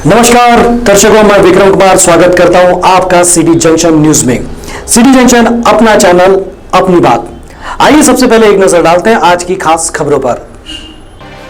नमस्कार दर्शकों, मैं विक्रम कुमार स्वागत करता हूं आपका सिटी जंक्शन न्यूज में। सिटी जंक्शन अपना चैनल, अपनी बात। आइए सबसे पहले एक नजर डालते हैं आज की खास खबरों पर।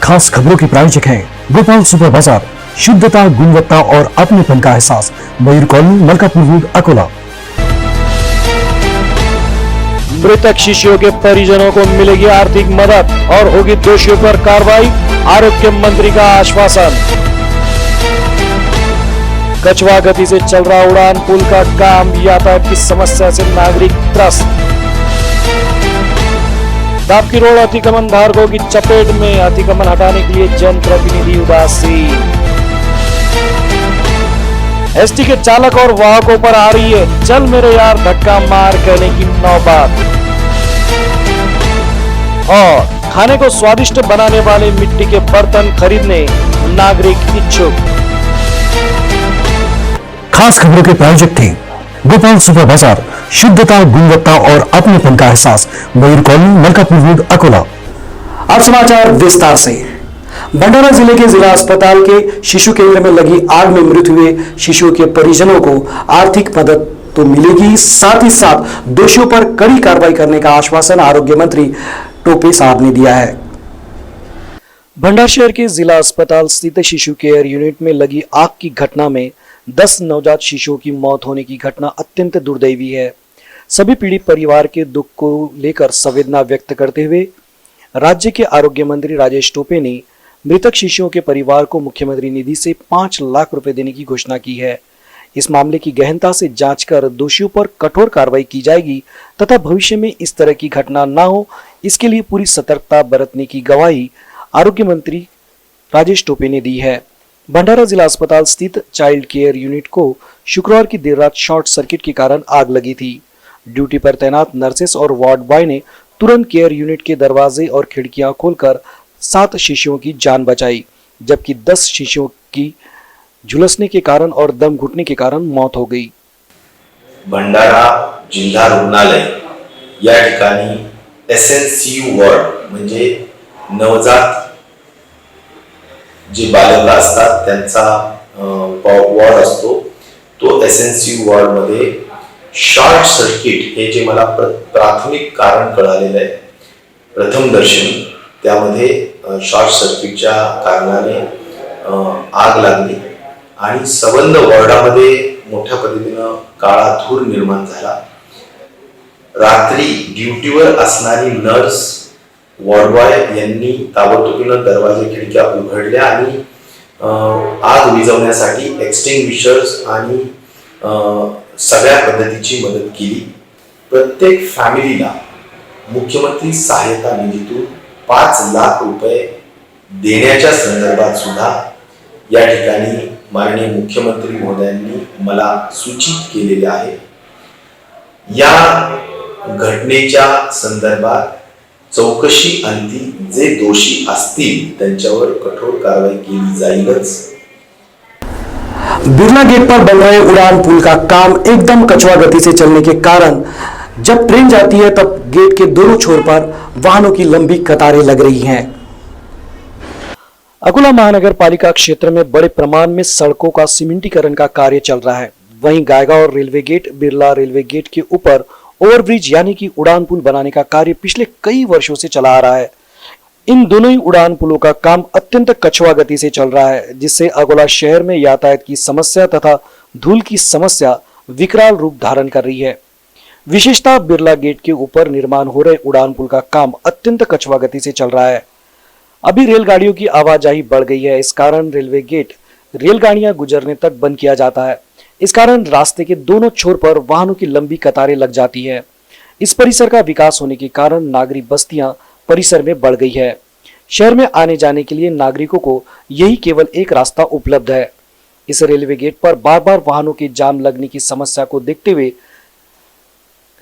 खास खबरों की प्रायोजक है गोपाल सुपर बाजार, शुद्धता, गुणवत्ता और अपनेपन का एहसास, मयूर कॉलोनी, मलकापुर रोड, अकोला। मृतक शिशुओं के परिजनों को मिलेगी आर्थिक मदद और होगी दोषियों पर कार्रवाई, आरोग्य मंत्री का आश्वासन। कछवा गति से चल रहा उड़ान पुल का काम, यातायात की समस्या से नागरिक त्रस्त। दापकी रोड अतिक्रमण धारकों की चपेट में, अतिक्रमण हटाने के लिए जनप्रतिनिधि उदासीन। एसटी के चालक और वाहकों पर आ रही है चल मेरे यार धक्का मार कहने की नौबत। और खाने को स्वादिष्ट बनाने वाले मिट्टी के बर्तन खरीदने नागरिक इच्छुक। खास खबरों के प्रायोजक थे गोपाल सुपर बाजार, शुद्धता, गुणवत्ता और अपनेपन का एहसास, मयूर कॉलोनी, मलकापुर रोड, अकोला। अब समाचार विस्तार से। भंडारा जिले के जिला अस्पताल के शिशु केंद्र में लगी आग में मृत हुए शिशुओं के परिजनों को आर्थिक मदद तो मिलेगी, साथ ही साथ दोषियों पर कड़ी कार्रवाई करने का आश्वासन आरोग्य मंत्री टोपे साहब ने दिया है। भंडारा शहर के जिला अस्पताल स्थित शिशु केयर यूनिट में लगी आग की घटना में 10 नवजात शिशुओं की मौत होने की घटना अत्यंत दुर्दैवी है। सभी पीड़ित परिवार के दुख को लेकर संवेदना व्यक्त करते हुए राज्य के आरोग्य मंत्री राजेश टोपे ने मृतक शिशुओं के परिवार को मुख्यमंत्री निधि से 5 लाख रुपए देने की घोषणा की है। इस मामले की गहनता से जांच कर दोषियों पर कठोर कार्रवाई की जाएगी तथा भविष्य में इस तरह की घटना न हो, इसके लिए पूरी सतर्कता बरतने की गवाही आरोग्य मंत्री राजेश टोपे ने दी है। भंडारा जिला अस्पताल स्थित चाइल्ड केयर यूनिट को शुक्रवार की देर रात शॉर्ट सर्किट के कारण आग लगी थी। ड्यूटी पर तैनात नर्सेस और वार्ड बॉय ने तुरंत केयर यूनिट के दरवाजे और खिड़कियां खोलकर 7 शिशुओं की जान बचाई, जबकि 10 शिशुओं की झुलसने के कारण और दम घुटने के कारण मौत हो गई। भंडारा जिल्हा रुग्णालय या ठिकाणी SNCU वॉर्ड म्हणजे नवजात जे बालक असतात त्यांचा वॉर्ड असतो, तो SNCU वॉर्ड मध्ये शॉर्ट सर्किट हे जे मला प्राथमिक कारण कळालेलं आहे प्रथमदर्शनी, त्यामध्ये शॉर्ट सर्किटच्या कारणाने आग लागली आणि संबंध वॉर्डामध्ये मोठ्या पद्धतीने काळा धूर निर्माण झाला। रात्री ड्युटीवर असणारी नर्स, वॉर्ड बॉय यांनी ताबडतोबीने दरवाजे खिडक्या उघडल्या आणि आग विझवण्यासाठी एक्सटिंग्विशर्स आणि सगळ्या पद्धतीची मदत केली। प्रत्येक फॅमिलीला मुख्यमंत्री सहायता निधीतून 5 लाख रुपये देण्याच्या संदर्भात सुद्धा या ठिकाणी माननीय मुख्यमंत्री महोदयांनी मला सूचित केलेले आहे। या घटनेच्या संदर्भात चौकशी अंती जे दोषी असतील त्यांच्यावर कठोर कारवाई केली जाईलच। बिरला गेट पर बन रहे उड़ान पुल का काम एकदम कछुआ गति से चलने के कारण जब ट्रेन जाती है तब गेट के दोनों छोर पर वाहनों की लंबी कतारें लग रही हैं। अकोला महानगर पालिका क्षेत्र में बड़े प्रमाण में सड़कों का सीमेंटीकरण का कार्य चल रहा है। वहीं Gaigaon railway gate, Birla railway gate के ऊपर ओवरब्रिज यानी कि उड़ान पुल बनाने का कार्य पिछले कई वर्षों से चला आ रहा है। इन दोनों ही उड़ान पुलों का काम अत्यंत कछुआ गति से चल रहा है, जिससे अकोला शहर में यातायात की समस्या तथा धूल की समस्या विकराल रूप धारण कर रही है। विशेषतः बिरला गेट के ऊपर निर्माण हो रहे उड़ान पुल का काम अत्यंत कछुआ गति से चल रहा है। अभी रेलगाड़ियों की आवाजाही बढ़ गई है, इस कारण रेलवे गेट रेलगाड़ियां गुजरने तक बंद किया जाता है। इस कारण रास्ते के दोनों छोर पर वाहनों की लंबी कतारें लग जाती है। इस परिसर का विकास होने के कारण नागरिक बस्तियां परिसर में बढ़ गई है। शहर में आने जाने के लिए नागरिकों को यही केवल एक रास्ता उपलब्ध है। इस रेलवे गेट पर बार बार वाहनों के जाम लगने की समस्या को देखते हुए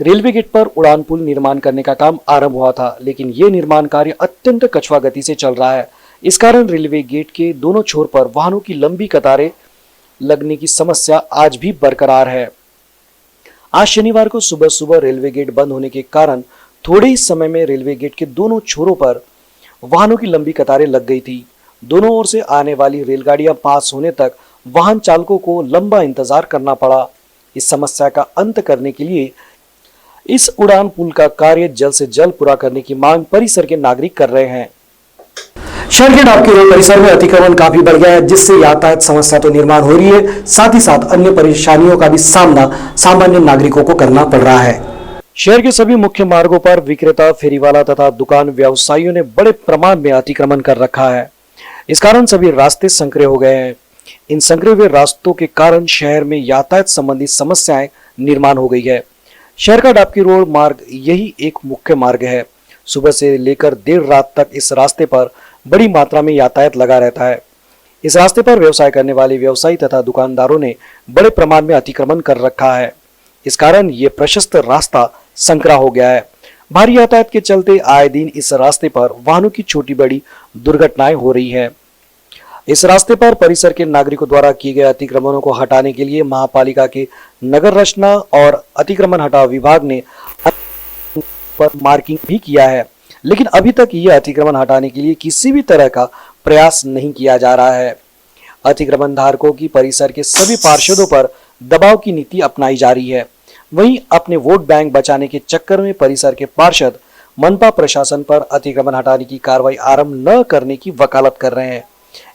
रेलवे गेट पर उड़ान पुल निर्माण करने का काम आरंभ हुआ था, लेकिन ये निर्माण कार्य अत्यंत कछुआ गति से चल रहा है। इस कारण रेलवे गेट के दोनों छोर पर वाहनों की लंबी कतारें लगने की समस्या आज भी बरकरार है। आज शनिवार को सुबह सुबह रेलवे गेट बंद होने के कारण थोड़े ही समय में रेलवे गेट के दोनों छोरों पर वाहनों की लंबी कतारें लग गई थी। दोनों ओर से आने वाली रेलगाड़ियां पास होने तक वाहन चालकों को लंबा इंतजार करना पड़ा। इस समस्या का अंत करने के लिए इस उड़ान पुल का कार्य जल्द से जल्द पूरा करने की मांग परिसर के नागरिक कर रहे हैं। शहर के डाबकी रोड परिसर में अतिक्रमण काफी बढ़ गया है, जिससे यातायात समस्या तो निर्माण हो रही है, साथ ही साथ अन्य परेशानियों का भी सामना सामान्य नागरिकों को करना पड़ रहा है। शहर के सभी मुख्य मार्गों पर विक्रेता, फेरीवाला तथा दुकान व्यवसायियों ने बड़े प्रमाण में अतिक्रमण कर रखा है। इस कारण सभी रास्ते संकरे हो गए हैं। इन संकरे हुए रास्तों के कारण शहर में यातायात संबंधी समस्याएं निर्माण हो गई है। शहर का डाबकी रोड मार्ग यही एक मुख्य मार्ग है। सुबह से लेकर देर रात तक इस रास्ते पर बड़ी मात्रा में यातायात लगा रहता है। इस रास्ते पर व्यवसाय करने वाले व्यवसायी तथा दुकानदारों ने बड़े प्रमाण में अतिक्रमण कर रखा है। इस कारण ये प्रशस्त रास्ता संकरा हो गया है। भारी यातायात के चलते आए दिन इस रास्ते पर वाहनों की छोटी बड़ी दुर्घटनाएं हो रही है। इस रास्ते पर परिसर के नागरिकों द्वारा किए गए अतिक्रमणों को हटाने के लिए महापालिका के नगर रचना और अतिक्रमण हटाओ विभाग ने पर मार्किंग भी किया है, लेकिन अभी तक यह अतिक्रमण हटाने के लिए किसी भी तरह का प्रयास नहीं किया जा रहा है। अतिक्रमण धारकों की परिसर के सभी पार्षदों पर दबाव की नीति अपनाई जा रही है। वहीं अपने वोट बैंक बचाने के चक्कर में परिसर के पार्षद मनपा प्रशासन पर अतिक्रमण हटाने की कार्रवाई आरंभ न करने की वकालत कर रहे हैं।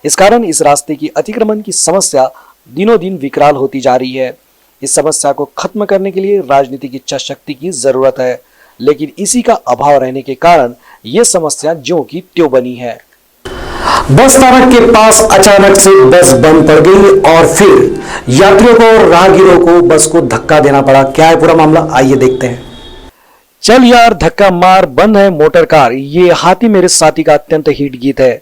इस कारण इस रास्ते की अतिक्रमण की समस्या दिनों दिन विकराल होती जा रही है। इस समस्या को खत्म करने के लिए राजनीतिक इच्छा शक्ति की जरूरत है, लेकिन इसी का अभाव रहने के कारण ये समस्या ज्यों की त्यों बनी है। बस स्थानक के पास अचानक से बस बंद पड़ गई और फिर यात्रियों को और राहगीरों को बस को धक्का देना पड़ा। क्या है पूरा मामला, आइए देखते हैं। चल यार धक्का मार, बंद है मोटर कार, ये हाथी मेरे साथी का अत्यंत हिट गीत है।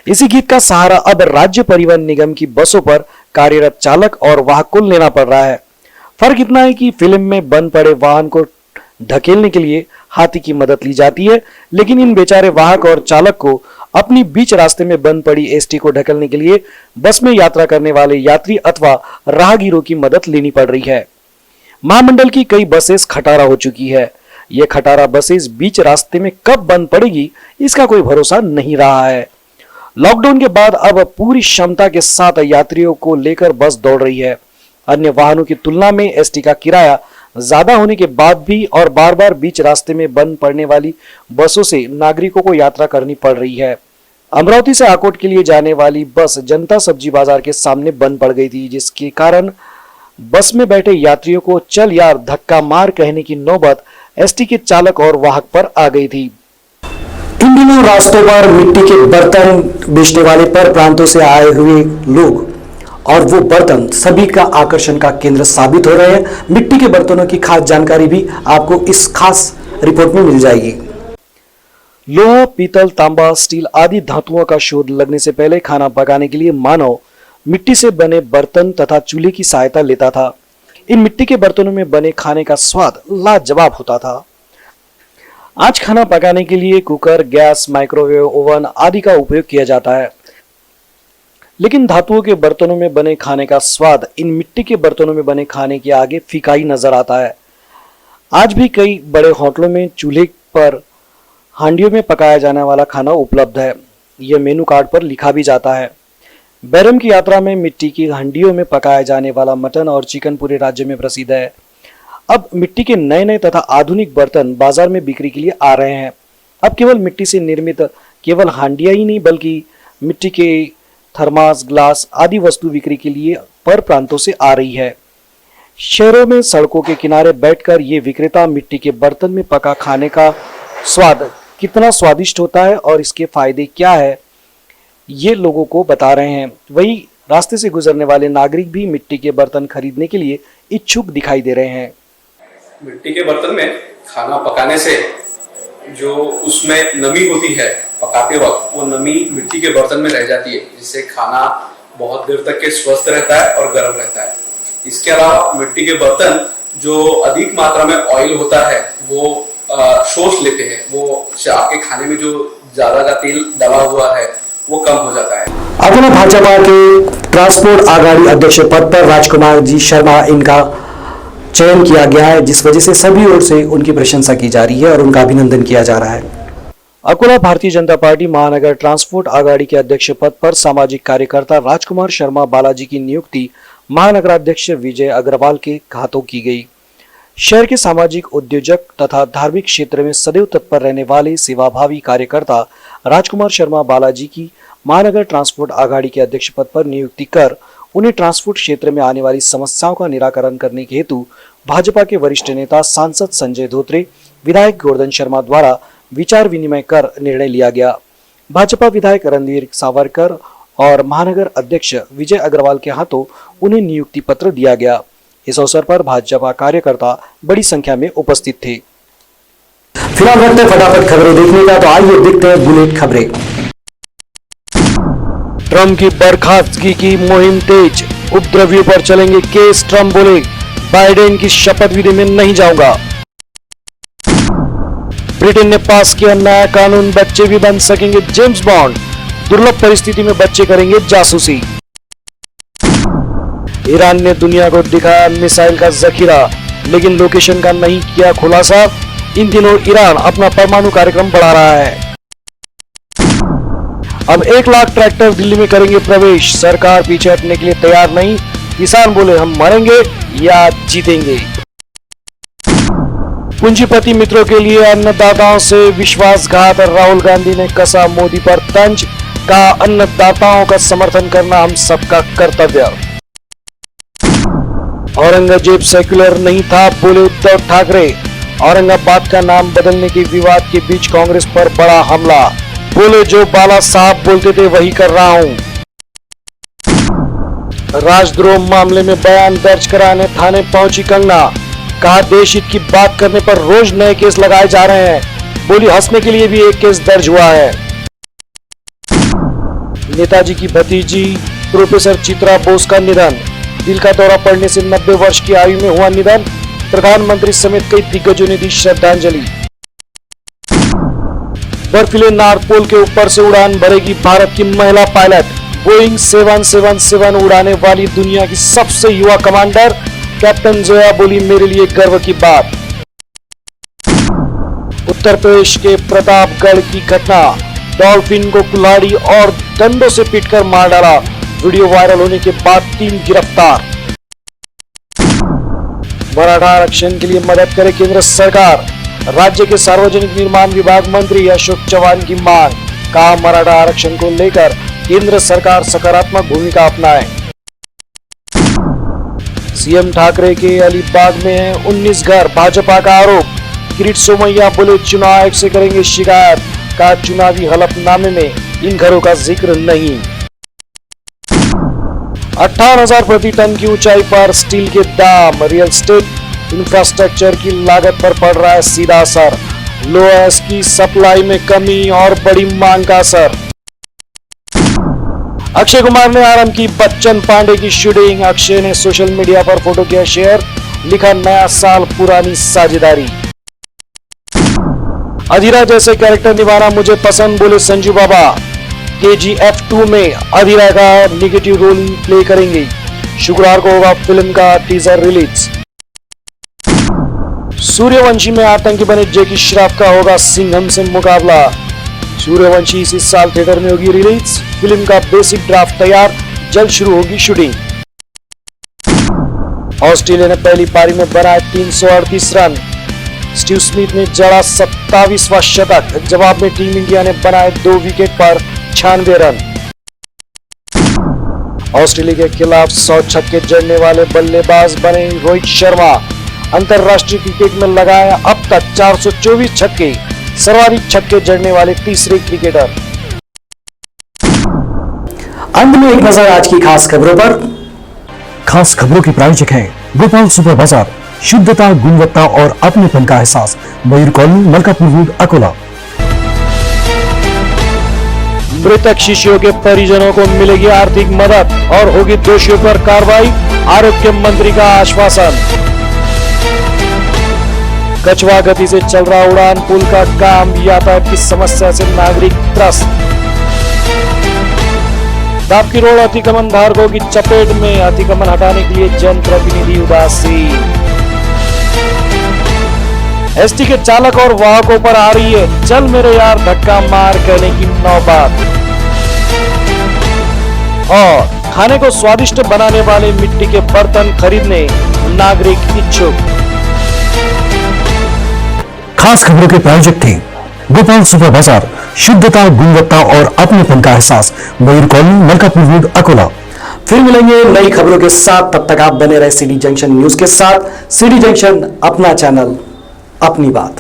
इसी गीत का सहारा अब राज्य परिवहन निगम की बसों पर कार्यरत चालक और वाहक को लेना पड़ रहा है। फर्क इतना है कि फिल्म में बंद पड़े वाहन को ढकेलने के लिए हाथी की मदद ली जाती है, लेकिन इन बेचारे वाहक और चालक को अपनी बीच रास्ते में बंद पड़ी एसटी को ढकेलने के लिए बस में यात्रा करने वाले यात्री अथवा राहगीरों की मदद लेनी पड़ रही है। महामंडल की कई बसेस खटारा हो चुकी है। ये खटारा बसेस बीच रास्ते में कब बंद पड़ेगी इसका कोई भरोसा नहीं रहा है। लॉकडाउन के बाद अब पूरी क्षमता के साथ यात्रियों को लेकर बस दौड़ रही है। अन्य वाहनों की तुलना में एसटी का किराया ज्यादा होने के बाद भी और बार बार बीच रास्ते में बंद पड़ने वाली बसों से नागरिकों को यात्रा करनी पड़ रही है। अमरावती से आकोट के लिए जाने वाली बस जनता सब्जी बाजार के सामने बंद पड़ गई थी, जिसके कारण बस में बैठे यात्रियों को चल यार धक्का मार कहने की नौबत एसटी के चालक और वाहक पर आ गई थी। इन दिनों रास्तों पर मिट्टी के बर्तन बेचने वाले पर प्रांतों से आए हुए लोग और वो बर्तन सभी का आकर्षण का केंद्र साबित हो रहे हैं। मिट्टी के बर्तनों की खास जानकारी भी आपको इस खास रिपोर्ट में मिल जाएगी। लोहा, पीतल, तांबा, स्टील आदि धातुओं का शोध लगने से पहले खाना पकाने के लिए मानव मिट्टी से बने बर्तन तथा चूल्हे की सहायता लेता था। इन मिट्टी के बर्तनों में बने खाने का स्वाद लाजवाब होता था। आज खाना पकाने के लिए कुकर, गैस, माइक्रोवेव, ओवन आदि का उपयोग किया जाता है, लेकिन धातुओं के बर्तनों में बने खाने का स्वाद इन मिट्टी के बर्तनों में बने खाने के आगे फीका ही नजर आता है। आज भी कई बड़े होटलों में चूल्हे पर हांडियों में पकाया जाने वाला खाना उपलब्ध है। यह मेनू कार्ड पर लिखा भी जाता है। बैरम की यात्रा में मिट्टी की हांडियों में पकाया जाने वाला मटन और चिकन पूरे राज्य में प्रसिद्ध है। अब मिट्टी के नए नए तथा आधुनिक बर्तन बाजार में बिक्री के लिए आ रहे हैं। अब केवल मिट्टी से निर्मित केवल हांडियां ही नहीं बल्कि मिट्टी के थर्मास, ग्लास आदि वस्तु बिक्री के लिए पर प्रांतों से आ रही है। शहरों में सड़कों के किनारे बैठकर ये विक्रेता मिट्टी के बर्तन में पका खाने का स्वाद कितना स्वादिष्ट होता है और इसके फायदे क्या है ये लोगों को बता रहे हैं। वहीं रास्ते से गुजरने वाले नागरिक भी मिट्टी के बर्तन खरीदने के लिए इच्छुक दिखाई दे रहे हैं। मिट्टी के बर्तन में खाना पकाने से जो उसमें नमी होती है पकाते वक्त, वो नमी मिट्टी के बर्तन में रह जाती है, जिससे खाना बहुत देर तक के स्वस्थ रहता है और गर्म रहता है। इसके अलावा मिट्टी के बर्तन जो अधिक मात्रा में ऑयल होता है वो शोष लेते हैं, वो आपके खाने में जो ज्यादा का तेल डला हुआ है वो कम हो जाता है। अगला भाजपा के ट्रांसपोर्ट आघाड़ी अध्यक्ष पद पर राजकुमार जी शर्मा इनका चयन किया गया है, जिस वजह से सभी ओर से उनकी प्रशंसा की जा रही है और उनका अभिनंदन किया जा रहा है। अकोला भारतीय जनता पार्टी महानगर ट्रांसपोर्ट आघाड़ी के अध्यक्ष पद पर सामाजिक कार्यकर्ता राजकुमार शर्मा बालाजी की नियुक्ति महानगराध्यक्ष विजय अग्रवाल के हाथों की गई। शहर के सामाजिक उद्योजक तथा धार्मिक क्षेत्र में सदैव तत्पर रहने वाले सेवाभावी कार्यकर्ता राजकुमार शर्मा बालाजी की महानगर ट्रांसपोर्ट आघाड़ी के अध्यक्ष पद पर नियुक्ति कर उन्हें ट्रांसपोर्ट क्षेत्र में आने वाली समस्याओं का निराकरण करने के हेतु भाजपा के वरिष्ठ नेता सांसद संजय धोत्रे, विधायक गोवर्धन शर्मा द्वारा विचार विनिमय कर निर्णय लिया गया। भाजपा विधायक रणधीर सावरकर और महानगर अध्यक्ष विजय अग्रवाल के हाथों उन्हें नियुक्ति पत्र दिया गया। इस अवसर पर भाजपा कार्यकर्ता बड़ी संख्या में उपस्थित थे। फिलहाल वक्त है फटाफट खबरें देखने का, तो आइए देखते हैं बुलेट खबरें। ट्रंप की बर्खास्तगी की मुहिम तेज, उपद्रवियों पर चलेंगे केस। ट्रंप बोले, बाइडेन की शपथ विधि में नहीं जाऊंगा। ब्रिटेन ने पास किया नया कानून, बच्चे भी बन सकेंगे जेम्स बॉन्ड। दुर्लभ परिस्थिति में बच्चे करेंगे जासूसी। ईरान ने दुनिया को दिखाया मिसाइल का जखीरा, लेकिन लोकेशन का नहीं किया खुलासा। इन दिनों ईरान अपना परमाणु कार्यक्रम बढ़ा रहा है। अब 1 लाख ट्रैक्टर दिल्ली में करेंगे प्रवेश, सरकार पीछे हटने के लिए तैयार नहीं। किसान बोले, हम मरेंगे या जीतेंगे। पूंजीपति मित्रों के लिए अन्नदाताओं से विश्वासघात, राहुल गांधी ने कसा मोदी पर तंज, कहा अन्नदाताओं का समर्थन करना हम सबका कर्तव्य। औरंगजेब सेक्युलर नहीं था, बोले उद्धव ठाकरे। औरंगाबाद का नाम बदलने के विवाद के बीच कांग्रेस पर बड़ा हमला, बोले जो बाला साहब बोलते थे वही कर रहा हूं। राजद्रोह मामले में बयान दर्ज कराने थाने पहुंची कंगना, कहा देश हित की बात करने पर रोज नए केस लगाए जा रहे हैं। बोली हंसने के लिए भी एक केस दर्ज हुआ है। नेताजी की भतीजी प्रोफेसर चित्रा बोस का निधन, दिल का दौरा पड़ने से 90 वर्ष की आयु में हुआ निधन। प्रधानमंत्री समेत कई दिग्गजों ने दी श्रद्धांजलि। बर्फीले नॉर्थ पोल के ऊपर से उड़ान भरेगी भारत की महिला पायलट। बोइंग 777 उड़ाने वाली दुनिया की सबसे युवा कमांडर कैप्टन जोया बोली, मेरे लिए गर्व की बात। उत्तर प्रदेश के प्रतापगढ़ की घटना, डॉल्फिन को कुल्हाड़ी और डंडों से पीटकर मार डाला। वीडियो वायरल होने के बाद 3 गिरफ्तार। मराठा आरक्षण के लिए मदद करे केंद्र सरकार, राज्य के सार्वजनिक निर्माण विभाग मंत्री अशोक चौहान की मांग, कहा मराठा आरक्षण को लेकर केंद्र सरकार सकारात्मक भूमिका अपनाए। सीएम ठाकरे के अलीबाग में है 19 घर, भाजपा का आरोप। किरीट सोमैया बोले चुनाव आयोग से करेंगे शिकायत, कहा चुनावी हलफनामे में इन घरों का जिक्र नहीं। 58,000 प्रति टन की ऊंचाई पर स्टील के दाम, रियल एस्टेट इंफ्रास्ट्रक्चर की लागत पर पड़ रहा है सीधा असर। लोएस की सप्लाई में कमी और बड़ी मांग का असर। अक्षय कुमार ने आरंभ की बच्चन पांडे की शूटिंग, अक्षय ने सोशल मीडिया पर फोटो किया शेयर, लिखा नया साल पुरानी साझेदारी। अधीरा जैसे कैरेक्टर निभाना मुझे पसंद, बोले संजू बाबा। KGF 2 में अधीरा का नेगेटिव रोल प्ले करेंगे। शुक्रवार को होगा फिल्म का टीजर रिलीज। सूर्यवंशी में आतंकी बने जैकी श्रॉफ का होगा सिंघम से मुकाबला। सूर्यवंशी इसी साल थिएटर में होगी रिलीज। फिल्म का बेसिक ड्राफ्ट तैयार, जल्द शुरू होगी शूटिंग। ऑस्ट्रेलिया ने पहली पारी में बनाए 338 रन, स्टीव स्मिथ ने जड़ा 27वां शतक। जवाब में टीम इंडिया ने बनाए 2 विकेट पर 96 रन। ऑस्ट्रेलिया के खिलाफ 100 छक्के जड़ने वाले बल्लेबाज बने रोहित शर्मा। अंतरराष्ट्रीय क्रिकेट में लगाया अब तक 424 छक्के, सर्वाधिक छक्के जड़ने वाले तीसरे क्रिकेटर। अंत में एक नजर आज की खास खबरों पर। खास खबरों के प्रायोजक हैं गोपाल सुपर बाजार, शुद्धता, गुणवत्ता और अपनेपन का एहसास, मयूर कॉलोनी, मलकापुर रोड, अकोला। मृतक शिशुओं के परिजनों को मिलेगी आर्थिक मदद और होगी दोषियों पर कार्रवाई, आरोग्य मंत्री का आश्वासन। कछवा गति से चल रहा उड़ान पुल का काम, यातायात की समस्या से नागरिक त्रस्त। दापकी रोड अतिक्रमण धारकों की चपेट में, अतिक्रमण हटाने के लिए जनप्रतिनिधि उदासीन। एसटी के चालक और वाहकों पर आ रही है चल मेरे यार धक्का मार कहने की नौबत। और खाने को स्वादिष्ट बनाने वाले मिट्टी के बर्तन खरीदने नागरिक इच्छुक। खास खबरों के प्रायोजक थे गोपाल सुपर बाजार, शुद्धता, गुणवत्ता और अपनेपन का एहसास, मयूर कॉलोनी, मलकापुर रोड, अकोला। फिर मिलेंगे नई खबरों के साथ, तब तक आप बने रहे सिटी जंक्शन न्यूज के साथ। सिटी जंक्शन, अपना चैनल, अपनी बात।